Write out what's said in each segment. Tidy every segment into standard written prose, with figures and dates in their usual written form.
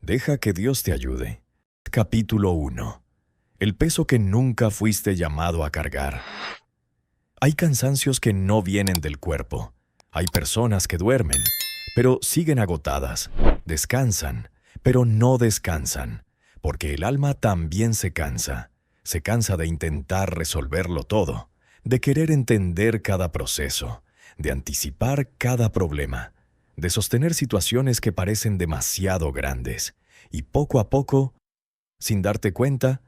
Deja que Dios te ayude. Capítulo 1. El peso que nunca fuiste llamado a cargar. Hay cansancios que no vienen del cuerpo. Hay personas que duermen, pero siguen agotadas. Descansan, pero no descansan, porque el alma también se cansa. Se cansa de intentar resolverlo todo, de querer entender cada proceso, de anticipar cada problema, de sostener situaciones que parecen demasiado grandes. Y poco a poco, sin darte cuenta,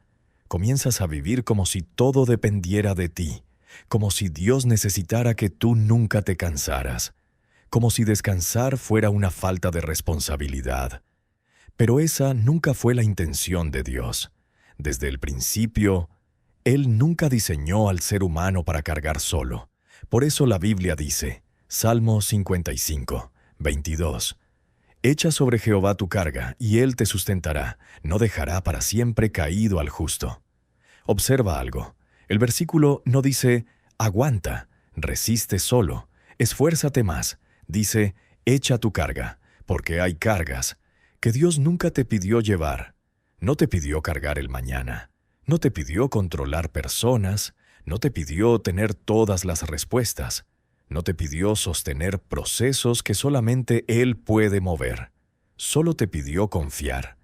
comienzas a vivir como si todo dependiera de ti, como si Dios necesitara que tú nunca te cansaras, como si descansar fuera una falta de responsabilidad. Pero esa nunca fue la intención de Dios. Desde el principio, Él nunca diseñó al ser humano para cargar solo. Por eso la Biblia dice, Salmo 55, 22, «Echa sobre Jehová tu carga, y Él te sustentará, no dejará para siempre caído al justo». Observa algo. El versículo no dice, «Aguanta, resiste solo, esfuérzate más». Dice, «Echa tu carga», porque hay cargas que Dios nunca te pidió llevar. No te pidió cargar el mañana. No te pidió controlar personas. No te pidió tener todas las respuestas. No te pidió sostener procesos que solamente Él puede mover. Solo te pidió confiar.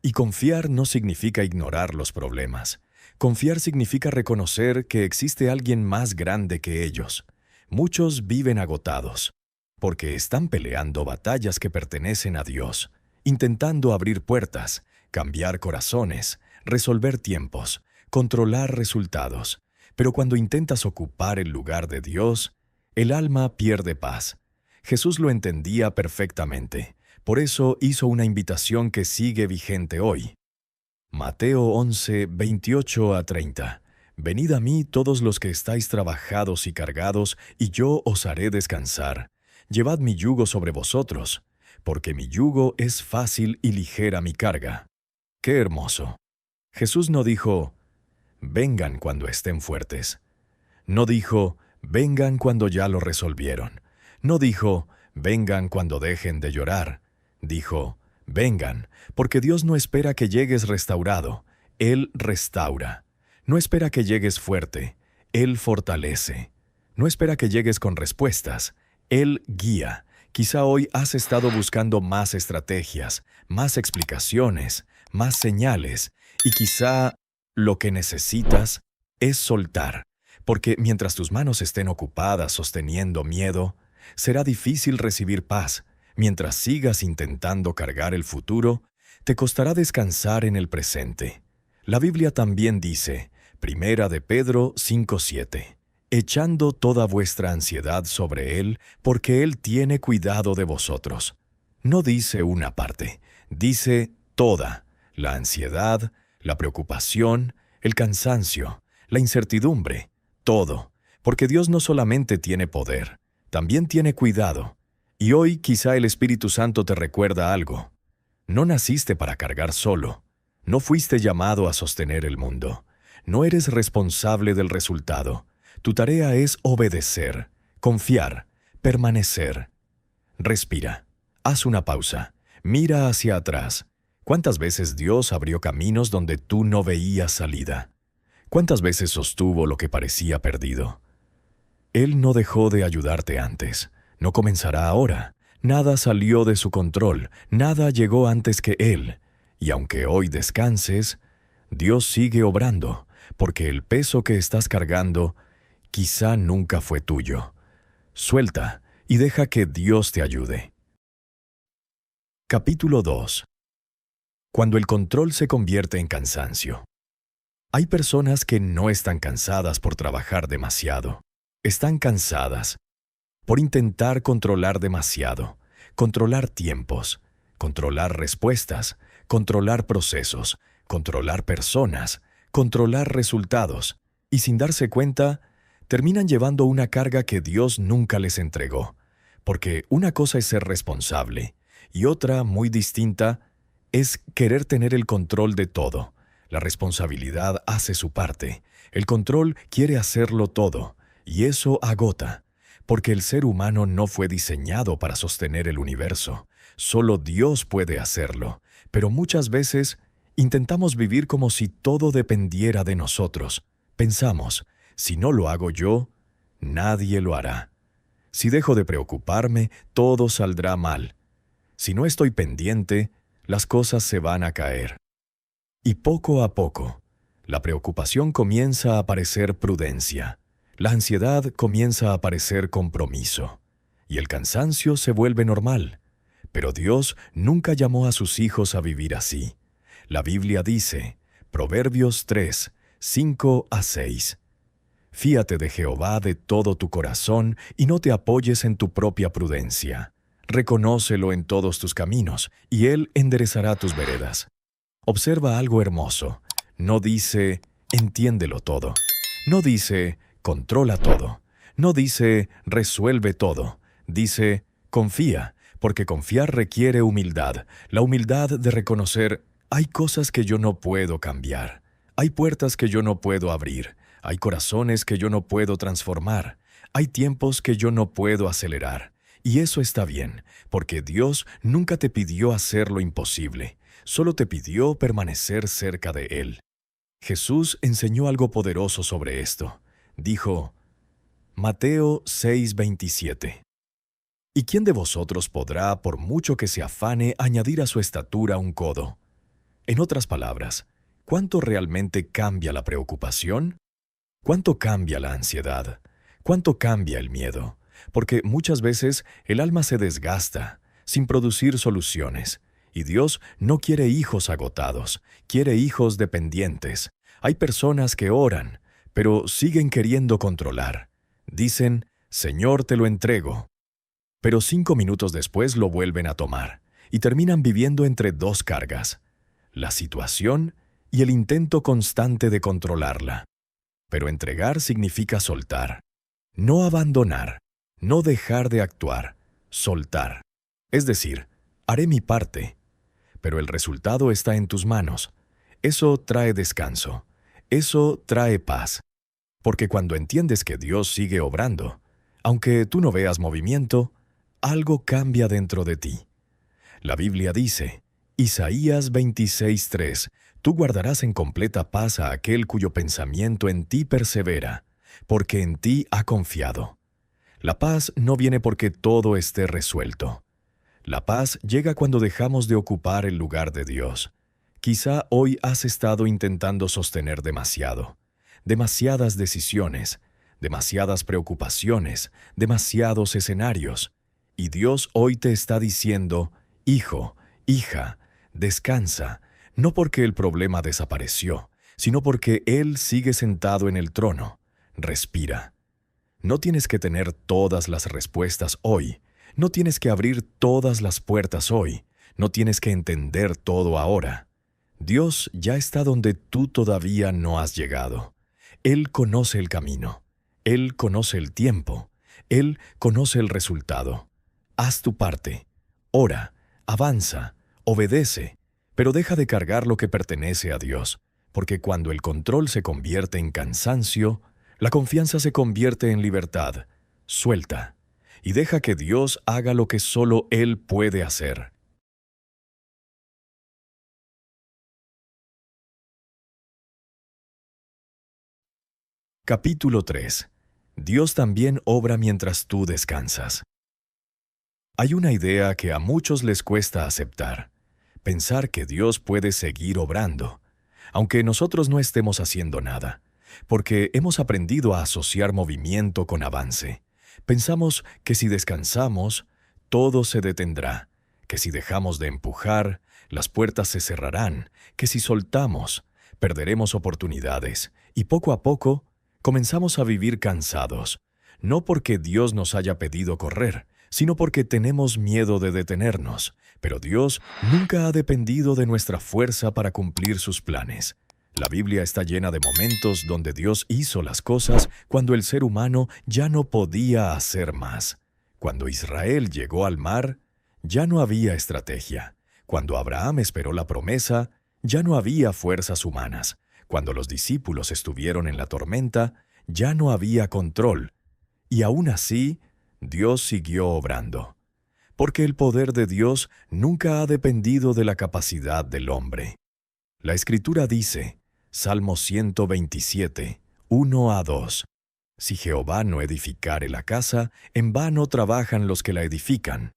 Y confiar no significa ignorar los problemas. Confiar significa reconocer que existe alguien más grande que ellos. Muchos viven agotados, porque están peleando batallas que pertenecen a Dios, intentando abrir puertas, cambiar corazones, resolver tiempos, controlar resultados. Pero cuando intentas ocupar el lugar de Dios, el alma pierde paz. Jesús lo entendía perfectamente. Por eso hizo una invitación que sigue vigente hoy. Mateo 11, 28 a 30. «Venid a mí todos los que estáis trabajados y cargados, y yo os haré descansar. Llevad mi yugo sobre vosotros, porque mi yugo es fácil y ligera mi carga». ¡Qué hermoso! Jesús no dijo, «Vengan cuando estén fuertes». No dijo, «Vengan cuando ya lo resolvieron». No dijo, «Vengan cuando dejen de llorar». Dijo, «Vengan, porque Dios no espera que llegues restaurado, Él restaura. No espera que llegues fuerte, Él fortalece. No espera que llegues con respuestas, Él guía». Quizá hoy has estado buscando más estrategias, más explicaciones, más señales, y quizá lo que necesitas es soltar, porque mientras tus manos estén ocupadas sosteniendo miedo, será difícil recibir paz. Mientras sigas intentando cargar el futuro, te costará descansar en el presente. La Biblia también dice, Primera de Pedro 5:7, «Echando toda vuestra ansiedad sobre Él, porque Él tiene cuidado de vosotros». No dice una parte, dice toda: la ansiedad, la preocupación, el cansancio, la incertidumbre, todo. Porque Dios no solamente tiene poder, también tiene cuidado. Y hoy quizá el Espíritu Santo te recuerda algo. No naciste para cargar solo. No fuiste llamado a sostener el mundo. No eres responsable del resultado. Tu tarea es obedecer, confiar, permanecer. Respira, haz una pausa, mira hacia atrás. ¿Cuántas veces Dios abrió caminos donde tú no veías salida? ¿Cuántas veces sostuvo lo que parecía perdido? Él no dejó de ayudarte antes, no comenzará ahora. Nada salió de su control, nada llegó antes que Él. Y aunque hoy descanses, Dios sigue obrando, porque el peso que estás cargando quizá nunca fue tuyo. Suelta y deja que Dios te ayude. Capítulo 2. Cuando el control se convierte en cansancio. Hay personas que no están cansadas por trabajar demasiado. Están cansadas por intentar controlar demasiado, controlar tiempos, controlar respuestas, controlar procesos, controlar personas, controlar resultados, y sin darse cuenta, terminan llevando una carga que Dios nunca les entregó. Porque una cosa es ser responsable, y otra, muy distinta, es querer tener el control de todo. La responsabilidad hace su parte, el control quiere hacerlo todo, y eso agota. Porque el ser humano no fue diseñado para sostener el universo. Solo Dios puede hacerlo, Pero muchas veces intentamos vivir como si todo dependiera de nosotros. Pensamos, si no lo hago yo, nadie lo hará. Si dejo de preocuparme, todo saldrá mal. Si no estoy pendiente, las cosas se van a caer. Y poco a poco, la preocupación comienza a parecer prudencia. La ansiedad comienza a parecer compromiso. Y el cansancio se vuelve normal. Pero Dios nunca llamó a sus hijos a vivir así. La Biblia dice, Proverbios 3, 5 a 6. Fíate de Jehová de todo tu corazón y no te apoyes en tu propia prudencia. Reconócelo en todos tus caminos, y Él enderezará tus veredas. Observa algo hermoso. No dice, entiéndelo todo. No dice, controla todo. No dice, resuelve todo. Dice, confía, porque confiar requiere humildad. La humildad de reconocer, hay cosas que yo no puedo cambiar. Hay puertas que yo no puedo abrir. Hay corazones que yo no puedo transformar. Hay tiempos que yo no puedo acelerar. Y eso está bien, porque Dios nunca te pidió hacer lo imposible. Solo te pidió permanecer cerca de Él. Jesús enseñó algo poderoso sobre esto. Dijo, Mateo 6:27. ¿Y quién de vosotros podrá, por mucho que se afane, añadir a su estatura un codo? En otras palabras, ¿cuánto realmente cambia la preocupación? ¿Cuánto cambia la ansiedad? ¿Cuánto cambia el miedo? Porque muchas veces el alma se desgasta, sin producir soluciones. Y Dios no quiere hijos agotados, quiere hijos dependientes. Hay personas que oran, pero siguen queriendo controlar. Dicen, Señor, te lo entrego. Pero 5 minutos después lo vuelven a tomar, y terminan viviendo entre dos cargas: la situación y el intento constante de controlarla. Pero entregar significa soltar, no abandonar, no dejar de actuar, soltar. Es decir, haré mi parte, pero el resultado está en tus manos. Eso trae descanso, eso trae paz, porque cuando entiendes que Dios sigue obrando, aunque tú no veas movimiento, algo cambia dentro de ti. La Biblia dice, Isaías 26:3, tú guardarás en completa paz a aquel cuyo pensamiento en ti persevera, porque en ti ha confiado. La paz no viene porque todo esté resuelto. La paz llega cuando dejamos de ocupar el lugar de Dios. Quizá hoy has estado intentando sostener demasiado, demasiadas decisiones, demasiadas preocupaciones, demasiados escenarios. Y Dios hoy te está diciendo, hijo, hija, descansa, no porque el problema desapareció, sino porque Él sigue sentado en el trono. Respira. No tienes que tener todas las respuestas hoy. No tienes que abrir todas las puertas hoy. No tienes que entender todo ahora. Dios ya está donde tú todavía no has llegado. Él conoce el camino. Él conoce el tiempo. Él conoce el resultado. Haz tu parte. Ora, avanza, obedece, pero deja de cargar lo que pertenece a Dios, porque cuando el control se convierte en cansancio, la confianza se convierte en libertad. Suelta, y deja que Dios haga lo que solo Él puede hacer. Capítulo 3. Dios también obra mientras tú descansas. Hay una idea que a muchos les cuesta aceptar: pensar que Dios puede seguir obrando, aunque nosotros no estemos haciendo nada, porque hemos aprendido a asociar movimiento con avance. Pensamos que si descansamos, todo se detendrá, que si dejamos de empujar, las puertas se cerrarán, que si soltamos, perderemos oportunidades, y poco a poco comenzamos a vivir cansados, no porque Dios nos haya pedido correr, sino porque tenemos miedo de detenernos. Pero Dios nunca ha dependido de nuestra fuerza para cumplir sus planes. La Biblia está llena de momentos donde Dios hizo las cosas cuando el ser humano ya no podía hacer más. Cuando Israel llegó al mar, ya no había estrategia. Cuando Abraham esperó la promesa, ya no había fuerzas humanas. Cuando los discípulos estuvieron en la tormenta, ya no había control. Y aún así, Dios siguió obrando. porque el poder de Dios nunca ha dependido de la capacidad del hombre. La Escritura dice, Salmo 127, 1-2, Si Jehová no edificare la casa, en vano trabajan los que la edifican.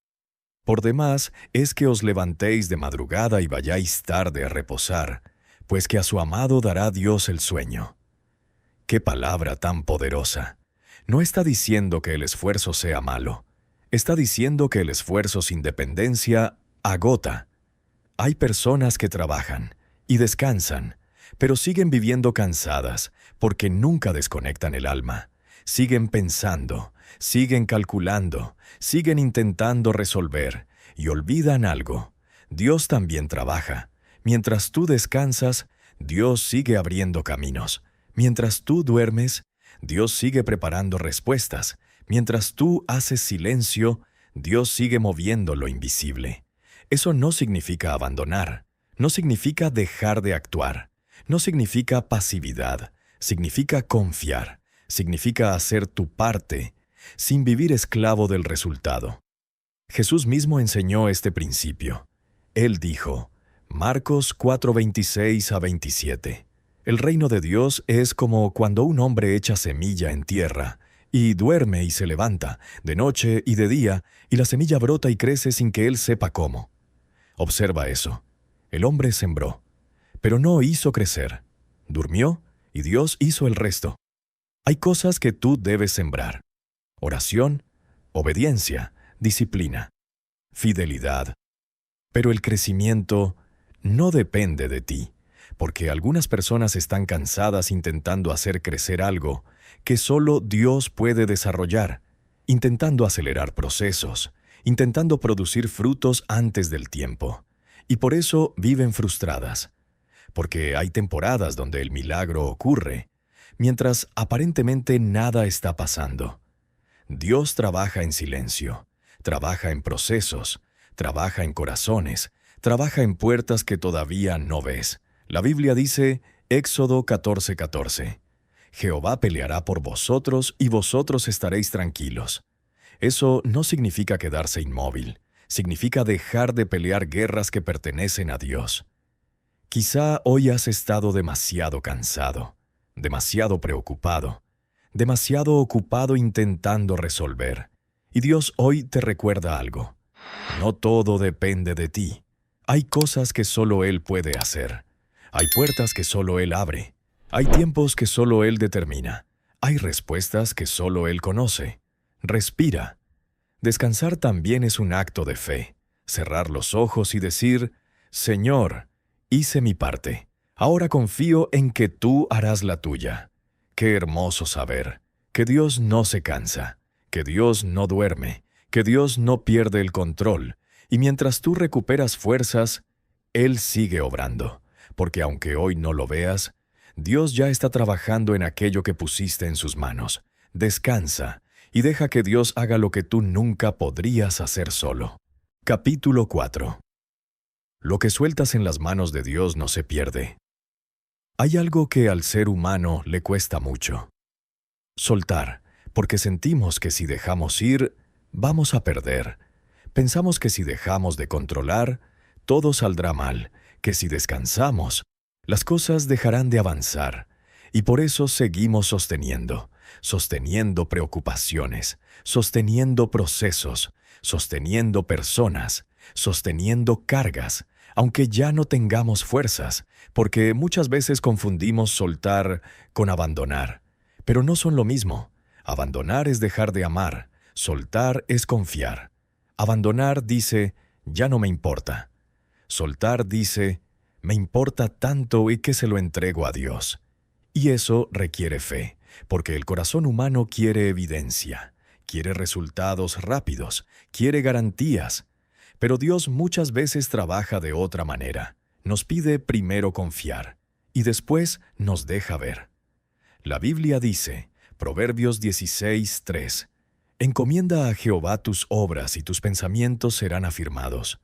Por demás es que os levantéis de madrugada y vayáis tarde a reposar, pues que a su amado dará Dios el sueño. ¡Qué palabra tan poderosa! No está diciendo que el esfuerzo sea malo. Está diciendo que el esfuerzo sin dependencia agota. Hay personas que trabajan y descansan, pero siguen viviendo cansadas porque nunca desconectan el alma. Siguen pensando, siguen calculando, siguen intentando resolver y olvidan algo. Dios también trabaja. Mientras tú descansas, Dios sigue abriendo caminos. Mientras tú duermes, Dios sigue preparando respuestas. Mientras tú haces silencio, Dios sigue moviendo lo invisible. Eso no significa abandonar, no significa dejar de actuar, no significa pasividad, significa confiar, significa hacer tu parte, sin vivir esclavo del resultado. Jesús mismo enseñó este principio. Él dijo, Marcos 4:26-27, El reino de Dios es como cuando un hombre echa semilla en tierra, y duerme y se levanta, de noche y de día, y la semilla brota y crece sin que él sepa cómo. Observa eso. El hombre sembró, pero no hizo crecer. Durmió, y Dios hizo el resto. Hay cosas que tú debes sembrar. Oración, obediencia, disciplina, fidelidad. Pero el crecimiento no depende de ti, porque algunas personas están cansadas intentando hacer crecer algo que solo Dios puede desarrollar, intentando acelerar procesos, intentando producir frutos antes del tiempo. Y por eso viven frustradas, porque hay temporadas donde el milagro ocurre, mientras aparentemente nada está pasando. Dios trabaja en silencio, trabaja en procesos, trabaja en corazones, trabaja en puertas que todavía no ves. La Biblia dice, Éxodo 14:14, Jehová peleará por vosotros y vosotros estaréis tranquilos. Eso no significa quedarse inmóvil, significa dejar de pelear guerras que pertenecen a Dios. Quizá hoy has estado demasiado cansado, demasiado preocupado, demasiado ocupado intentando resolver. Y Dios hoy te recuerda algo. No todo depende de ti. Hay cosas que solo Él puede hacer. Hay puertas que solo Él abre. Hay tiempos que solo Él determina. Hay respuestas que solo Él conoce. Respira. Descansar también es un acto de fe. Cerrar los ojos y decir, Señor, hice mi parte. Ahora confío en que tú harás la tuya. Qué hermoso saber que Dios no se cansa, que Dios no duerme, que Dios no pierde el control, y mientras tú recuperas fuerzas, Él sigue obrando, porque aunque hoy no lo veas, Dios ya está trabajando en aquello que pusiste en sus manos. Descansa y deja que Dios haga lo que tú nunca podrías hacer solo. Capítulo 4. Lo que sueltas en las manos de Dios no se pierde. Hay algo que al ser humano le cuesta mucho. Soltar, porque sentimos que si dejamos ir, vamos a perder. Pensamos que si dejamos de controlar, todo saldrá mal, que si descansamos, las cosas dejarán de avanzar. Y por eso seguimos sosteniendo preocupaciones, sosteniendo procesos, sosteniendo personas, sosteniendo cargas, aunque ya no tengamos fuerzas, porque muchas veces confundimos soltar con abandonar. Pero no son lo mismo. Abandonar es dejar de amar, soltar es confiar. Abandonar dice, ya no me importa. Soltar dice, me importa tanto y que se lo entrego a Dios. Y eso requiere fe, porque el corazón humano quiere evidencia, quiere resultados rápidos, quiere garantías. Pero Dios muchas veces trabaja de otra manera. Nos pide primero confiar y después nos deja ver. La Biblia dice, Proverbios 16:3, Encomienda a Jehová tus obras y tus pensamientos serán afirmados.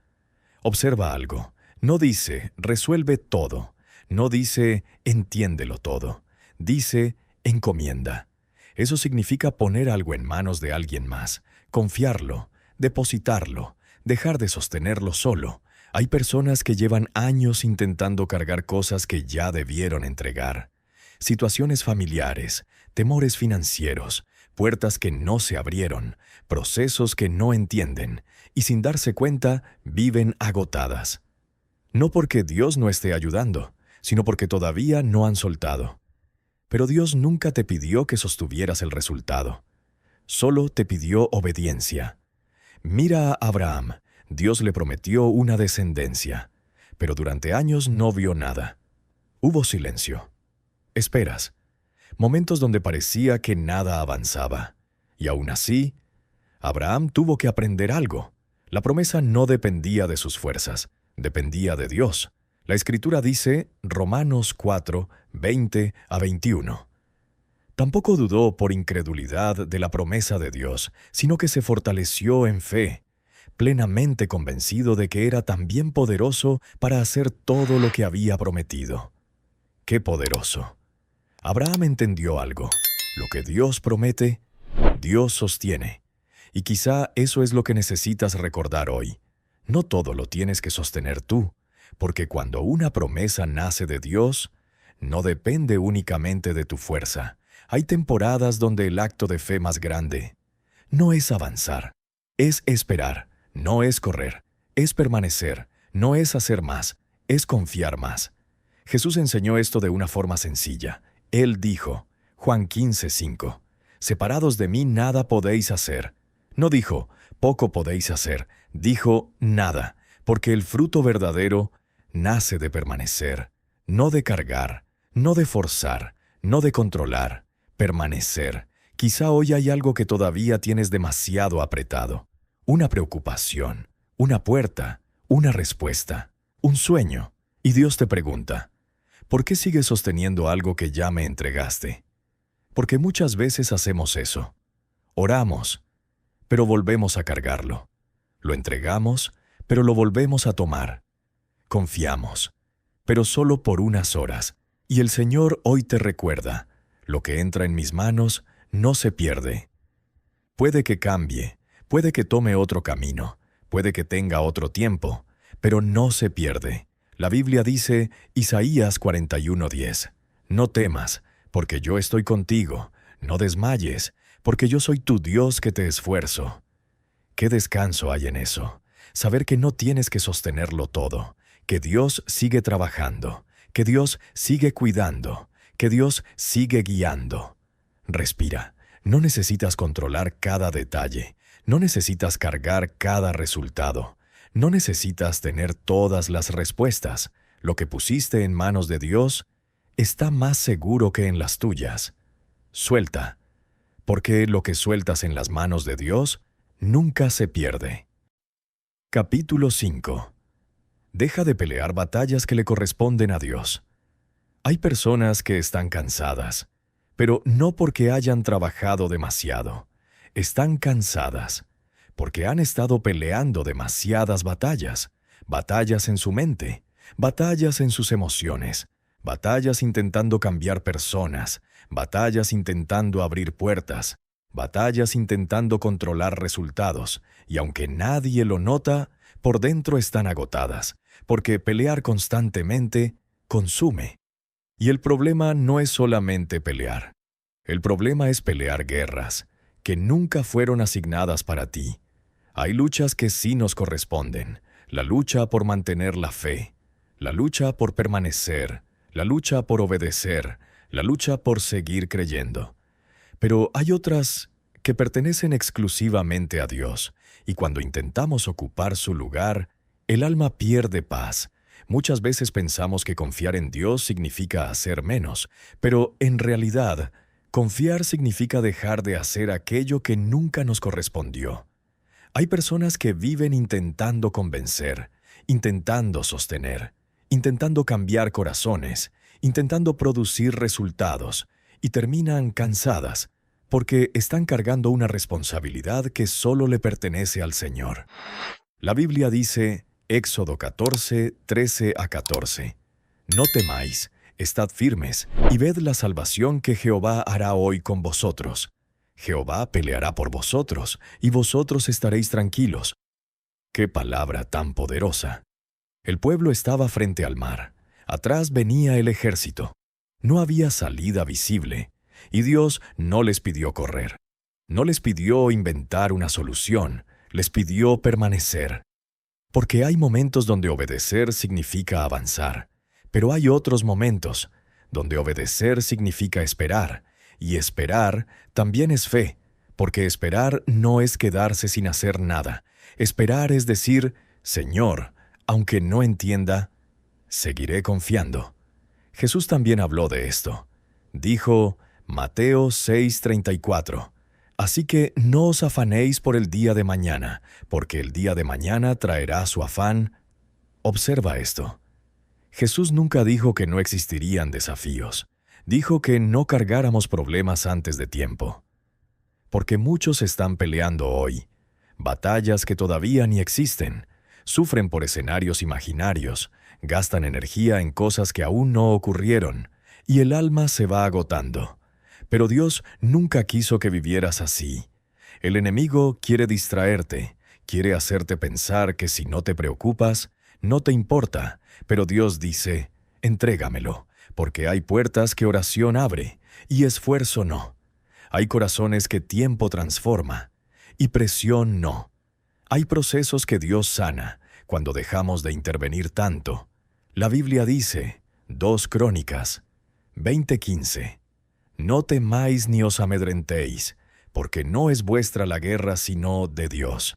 Observa algo. No dice, resuelve todo. No dice, entiéndelo todo. Dice, encomienda. Eso significa poner algo en manos de alguien más, confiarlo, depositarlo, dejar de sostenerlo solo. Hay personas que llevan años intentando cargar cosas que ya debieron entregar. Situaciones familiares, temores financieros, puertas que no se abrieron, procesos que no entienden, y sin darse cuenta viven agotadas. No porque Dios no esté ayudando, sino porque todavía no han soltado. Pero Dios nunca te pidió que sostuvieras el resultado. Solo te pidió obediencia. Mira a Abraham. Dios le prometió una descendencia, pero durante años no vio nada. Hubo silencio. Esperas. Momentos donde parecía que nada avanzaba. Y aún así, Abraham tuvo que aprender algo. La promesa no dependía de sus fuerzas, dependía de Dios. La Escritura dice, Romanos 4, 20 a 21. Tampoco dudó por incredulidad de la promesa de Dios, sino que se fortaleció en fe, plenamente convencido de que era también poderoso para hacer todo lo que había prometido. ¡Qué poderoso! Abraham entendió algo. Lo que Dios promete, Dios sostiene. Y quizá eso es lo que necesitas recordar hoy. No todo lo tienes que sostener tú, porque cuando una promesa nace de Dios, no depende únicamente de tu fuerza. Hay temporadas donde el acto de fe más grande no es avanzar, es esperar, no es correr, es permanecer, no es hacer más, es confiar más. Jesús enseñó esto de una forma sencilla. Él dijo, Juan 15:5, «Separados de mí nada podéis hacer». No dijo, «Poco podéis hacer», dijo, «Nada», porque el fruto verdadero nace de permanecer, no de cargar, no de forzar, no de controlar, permanecer. Quizá hoy hay algo que todavía tienes demasiado apretado. Una preocupación, una puerta, una respuesta, un sueño. Y Dios te pregunta, ¿por qué sigues sosteniendo algo que ya me entregaste? Porque muchas veces hacemos eso. Oramos, pero volvemos a cargarlo. Lo entregamos, pero lo volvemos a tomar. Confiamos, pero solo por unas horas. Y el Señor hoy te recuerda, lo que entra en mis manos no se pierde. Puede que cambie, puede que tome otro camino, puede que tenga otro tiempo, pero no se pierde. La Biblia dice, Isaías 41:10, «No temas, porque yo estoy contigo, no desmayes, porque yo soy tu Dios que te esfuerzo». ¿Qué descanso hay en eso? Saber que no tienes que sostenerlo todo, que Dios sigue trabajando, que Dios sigue cuidando, que Dios sigue guiando. Respira. No necesitas controlar cada detalle, no necesitas cargar cada resultado, no necesitas tener todas las respuestas. Lo que pusiste en manos de Dios está más seguro que en las tuyas. Suelta, porque lo que sueltas en las manos de Dios nunca se pierde. Capítulo 5. Deja de pelear batallas que le corresponden a Dios. Hay personas que están cansadas, pero no porque hayan trabajado demasiado. Están cansadas porque han estado peleando demasiadas batallas, batallas en su mente, batallas en sus emociones, batallas intentando cambiar personas, batallas intentando abrir puertas, batallas intentando controlar resultados, y aunque nadie lo nota, por dentro están agotadas, porque pelear constantemente consume. Y el problema no es solamente pelear. El problema es pelear guerras que nunca fueron asignadas para ti. Hay luchas que sí nos corresponden. La lucha por mantener la fe, la lucha por permanecer, la lucha por obedecer, la lucha por seguir creyendo. Pero hay otras que pertenecen exclusivamente a Dios, y cuando intentamos ocupar su lugar, el alma pierde paz. Muchas veces pensamos que confiar en Dios significa hacer menos, pero en realidad, confiar significa dejar de hacer aquello que nunca nos correspondió. Hay personas que viven intentando convencer, intentando sostener, intentando cambiar corazones, intentando producir resultados, y terminan cansadas, porque están cargando una responsabilidad que solo le pertenece al Señor. La Biblia dice, Éxodo 14, 13 a 14, «No temáis, estad firmes, y ved la salvación que Jehová hará hoy con vosotros. Jehová peleará por vosotros, y vosotros estaréis tranquilos. ¡Qué palabra tan poderosa! El pueblo estaba frente al mar. Atrás venía el ejército. No había salida visible, y Dios no les pidió correr. No les pidió inventar una solución, les pidió permanecer. Porque hay momentos donde obedecer significa avanzar, pero hay otros momentos donde obedecer significa esperar, y esperar también es fe, porque esperar no es quedarse sin hacer nada. Esperar es decir, Señor, aunque no entienda, seguiré confiando. Jesús también habló de esto. Dijo, Mateo 6:34, así que no os afanéis por el día de mañana, porque el día de mañana traerá su afán. Observa esto. Jesús nunca dijo que no existirían desafíos. Dijo que no cargáramos problemas antes de tiempo. Porque muchos están peleando hoy, batallas que todavía ni existen, sufren por escenarios imaginarios, gastan energía en cosas que aún no ocurrieron, y el alma se va agotando. Pero Dios nunca quiso que vivieras así. El enemigo quiere distraerte, quiere hacerte pensar que si no te preocupas, no te importa, pero Dios dice, entrégamelo, porque hay puertas que oración abre, y esfuerzo no. Hay corazones que tiempo transforma, y presión no. Hay procesos que Dios sana, cuando dejamos de intervenir tanto. La Biblia dice, 2 Crónicas 20:15, no temáis ni os amedrentéis, porque no es vuestra la guerra sino de Dios.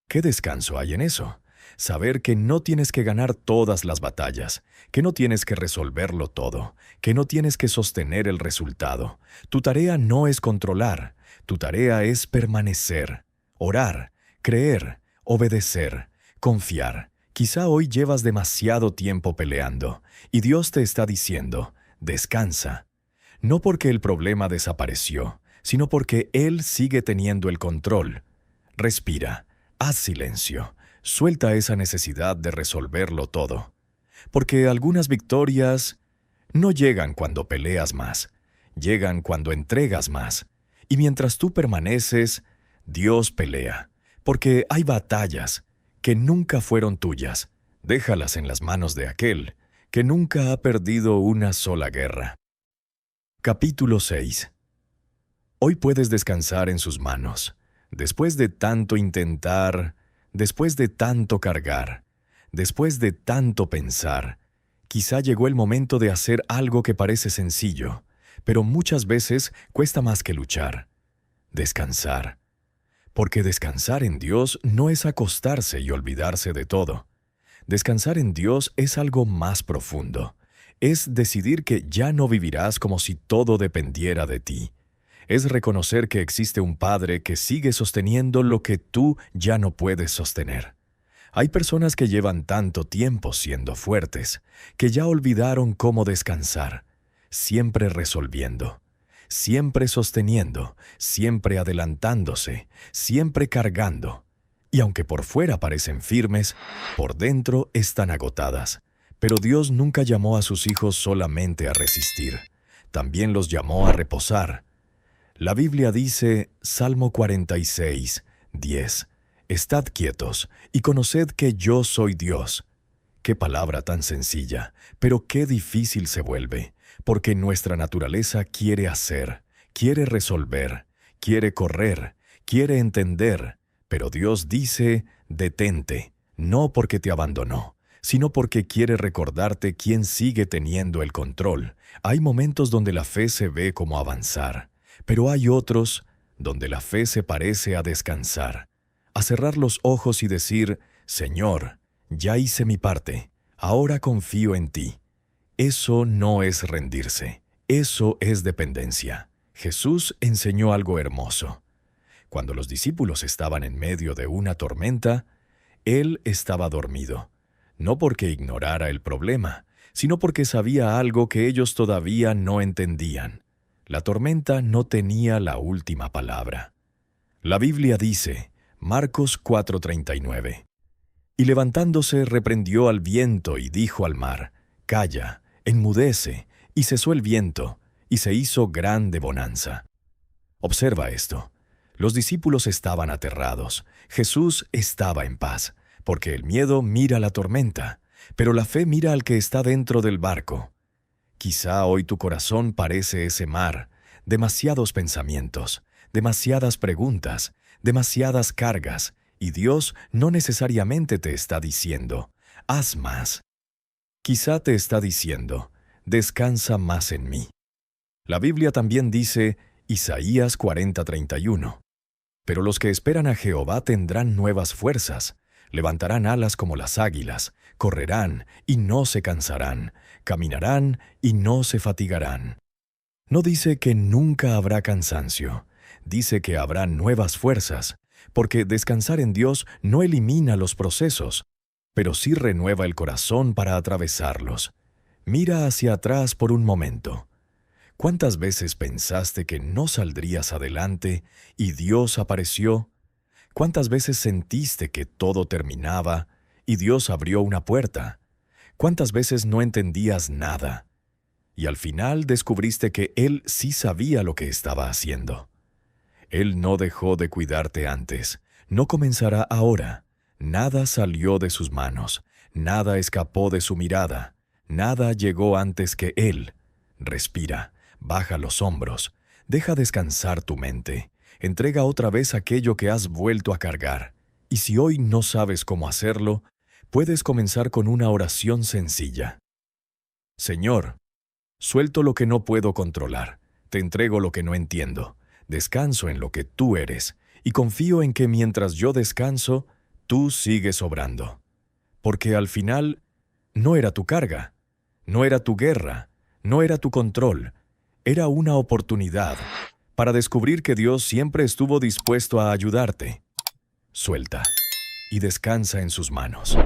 ¿Qué descanso hay en eso? Saber que no tienes que ganar todas las batallas, que no tienes que resolverlo todo, que no tienes que sostener el resultado. Tu tarea no es controlar, tu tarea es permanecer, orar, creer, obedecer, confiar. Quizá hoy llevas demasiado tiempo peleando, y Dios te está diciendo, descansa. No porque el problema desapareció, sino porque Él sigue teniendo el control. Respira, haz silencio. Suelta esa necesidad de resolverlo todo. Porque algunas victorias no llegan cuando peleas más, llegan cuando entregas más. Y mientras tú permaneces, Dios pelea. Porque hay batallas que nunca fueron tuyas. Déjalas en las manos de aquel que nunca ha perdido una sola guerra. Capítulo 6. Hoy puedes descansar en sus manos. Después de tanto intentar, después de tanto cargar, después de tanto pensar, quizá llegó el momento de hacer algo que parece sencillo, pero muchas veces cuesta más que luchar. Descansar. Porque descansar en Dios no es acostarse y olvidarse de todo. Descansar en Dios es algo más profundo. Es decidir que ya no vivirás como si todo dependiera de ti. Es reconocer que existe un Padre que sigue sosteniendo lo que tú ya no puedes sostener. Hay personas que llevan tanto tiempo siendo fuertes, que ya olvidaron cómo descansar, siempre resolviendo, siempre sosteniendo, siempre adelantándose, siempre cargando. Y aunque por fuera parecen firmes, por dentro están agotadas. Pero Dios nunca llamó a sus hijos solamente a resistir, también los llamó a reposar. La Biblia dice, Salmo 46:10, estad quietos y conoced que yo soy Dios. Qué palabra tan sencilla, pero qué difícil se vuelve, porque nuestra naturaleza quiere hacer, quiere resolver, quiere correr, quiere entender, pero Dios dice, detente, no porque te abandonó, sino porque quiere recordarte quién sigue teniendo el control. Hay momentos donde la fe se ve como avanzar, pero hay otros donde la fe se parece a descansar, a cerrar los ojos y decir, Señor, ya hice mi parte, ahora confío en ti. Eso no es rendirse, eso es dependencia. Jesús enseñó algo hermoso. Cuando los discípulos estaban en medio de una tormenta, Él estaba dormido, no porque ignorara el problema, sino porque sabía algo que ellos todavía no entendían. La tormenta no tenía la última palabra. La Biblia dice, Marcos 4:39, y levantándose reprendió al viento y dijo al mar, calla, enmudece, y cesó el viento, y se hizo grande bonanza. Observa esto. Los discípulos estaban aterrados. Jesús estaba en paz. porque el miedo mira la tormenta, pero la fe mira al que está dentro del barco. Quizá hoy tu corazón parece ese mar, demasiados pensamientos, demasiadas preguntas, demasiadas cargas, y Dios no necesariamente te está diciendo, haz más. Quizá te está diciendo, descansa más en mí. La Biblia también dice, Isaías 40:31, pero los que esperan a Jehová tendrán nuevas fuerzas, levantarán alas como las águilas, correrán y no se cansarán, caminarán y no se fatigarán. No dice que nunca habrá cansancio, dice que habrá nuevas fuerzas, porque descansar en Dios no elimina los procesos, pero sí renueva el corazón para atravesarlos. Mira hacia atrás por un momento. ¿Cuántas veces pensaste que no saldrías adelante y Dios apareció? ¿Cuántas veces sentiste que todo terminaba y Dios abrió una puerta? ¿Cuántas veces no entendías nada? Y al final descubriste que Él sí sabía lo que estaba haciendo. Él no dejó de cuidarte antes, no comenzará ahora. Nada salió de sus manos, nada escapó de su mirada, nada llegó antes que Él. Respira, baja los hombros, deja descansar tu mente, entrega otra vez aquello que has vuelto a cargar. Y si hoy no sabes cómo hacerlo, puedes comenzar con una oración sencilla. Señor, suelto lo que no puedo controlar, te entrego lo que no entiendo, descanso en lo que tú eres, y confío en que mientras yo descanso, tú sigues obrando. Porque al final, no era tu carga, no era tu guerra, no era tu control, era una oportunidad para descubrir que Dios siempre estuvo dispuesto a ayudarte. Suelta y descansa en sus manos.